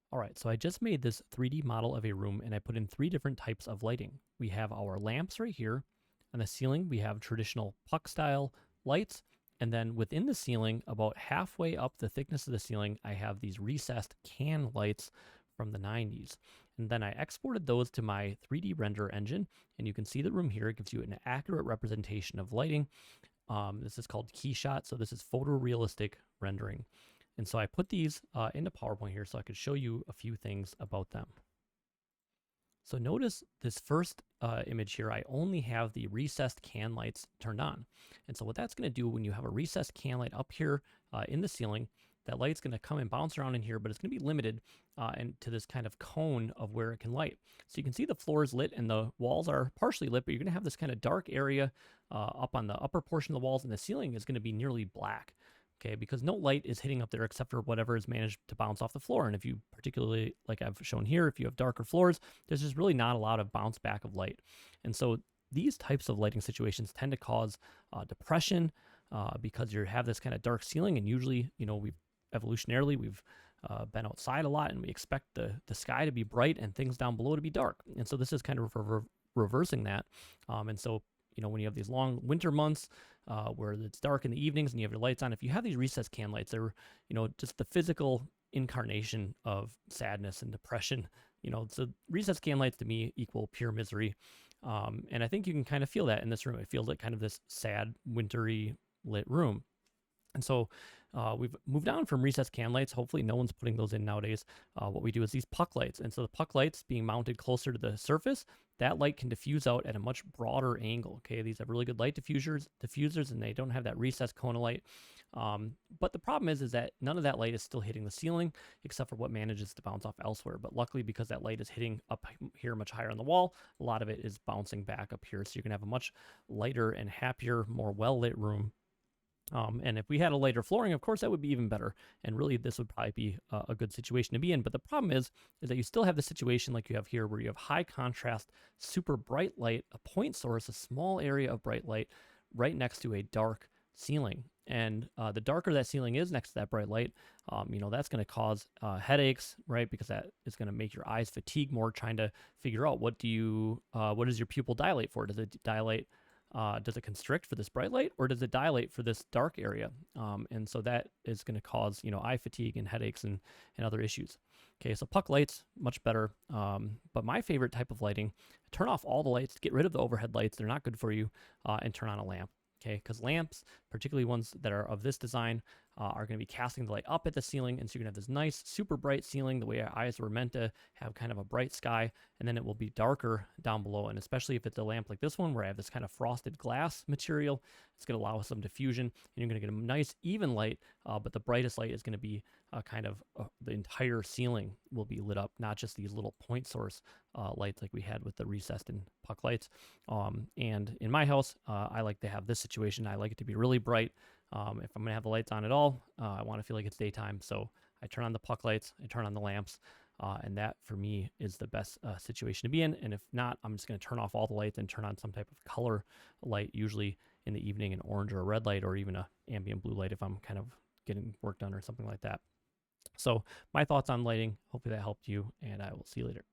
All right, so I just made this 3D model of a room and I put in three different types of lighting. We have our lamps right here. On the ceiling, we have traditional puck style lights. And then within the ceiling, about halfway up the thickness of the ceiling, I have these recessed can lights from the 90s. And then I exported those to my 3D render engine. And you can see the room here. It gives you an accurate representation of lighting. This is called KeyShot. So this is photorealistic rendering. And so I put these into PowerPoint here so I could show you a few things about them. So notice this first image here, I only have the recessed can lights turned on. And so what that's going to do when you have a recessed can light up here in the ceiling, that light's going to come and bounce around in here, but it's going to be limited and to this kind of cone of where it can light. So you can see the floor is lit and the walls are partially lit, but you're going to have this kind of dark area up on the upper portion of the walls, and the ceiling is going to be nearly black. Okay, because no light is hitting up there except for whatever is managed to bounce off the floor. And if you particularly, like I've shown here, if you have darker floors, there's just really not a lot of bounce back of light. And so these types of lighting situations tend to cause depression because you have this kind of dark ceiling. And usually, we've evolutionarily, we've been outside a lot and we expect the sky to be bright and things down below to be dark. And so this is kind of reversing that. And so when you have these long winter months where it's dark in the evenings and you have your lights on, if you have these recessed can lights, they're, just the physical incarnation of sadness and depression. So recessed can lights to me equal pure misery. And I think you can kind of feel that in this room. It feels like kind of this sad, wintry lit room. And so we've moved on from recessed can lights. Hopefully no one's putting those in nowadays. What we do is these puck lights. And so the puck lights being mounted closer to the surface, that light can diffuse out at a much broader angle. Okay, these have really good light diffusers, and they don't have that recessed cone light. But the problem is that none of that light is still hitting the ceiling except for what manages to bounce off elsewhere. But luckily, because that light is hitting up here much higher on the wall, a lot of it is bouncing back up here. So you can have a much lighter and happier, more well-lit room. And if we had a lighter flooring, of course, that would be even better. And really, this would probably be a good situation to be in. But the problem is that you still have the situation like you have here, where you have high contrast, super bright light, a point source, a small area of bright light right next to a dark ceiling. And the darker that ceiling is next to that bright light, that's going to cause headaches, right? Because that is going to make your eyes fatigue more, trying to figure out what does your pupil dilate for? Does it dilate? Does it constrict for this bright light, or does it dilate for this dark area? And so that is going to cause, eye fatigue and headaches and other issues. Okay, so puck lights, much better. But my favorite type of lighting, turn off all the lights, get rid of the overhead lights. They're not good for you, and turn on a lamp. Okay, because lamps, particularly ones that are of this design, are going to be casting the light up at the ceiling, and so you're going to have this nice, super bright ceiling, the way our eyes were meant to have, kind of a bright sky, and then it will be darker down below. And especially if it's a lamp like this one, where I have this kind of frosted glass material, it's going to allow some diffusion, and you're going to get a nice, even light, but the brightest light is going to be the entire ceiling will be lit up, not just these little point source lights like we had with the recessed and puck lights. And in my house, I like to have this situation. I like it to be really bright. If I'm going to have the lights on at all, I want to feel like it's daytime. So I turn on the puck lights, I turn on the lamps, and that for me is the best situation to be in. And if not, I'm just going to turn off all the lights and turn on some type of color light, usually in the evening, an orange or a red light, or even a ambient blue light if I'm kind of getting work done or something like that. So my thoughts on lighting, hopefully that helped you, and I will see you later.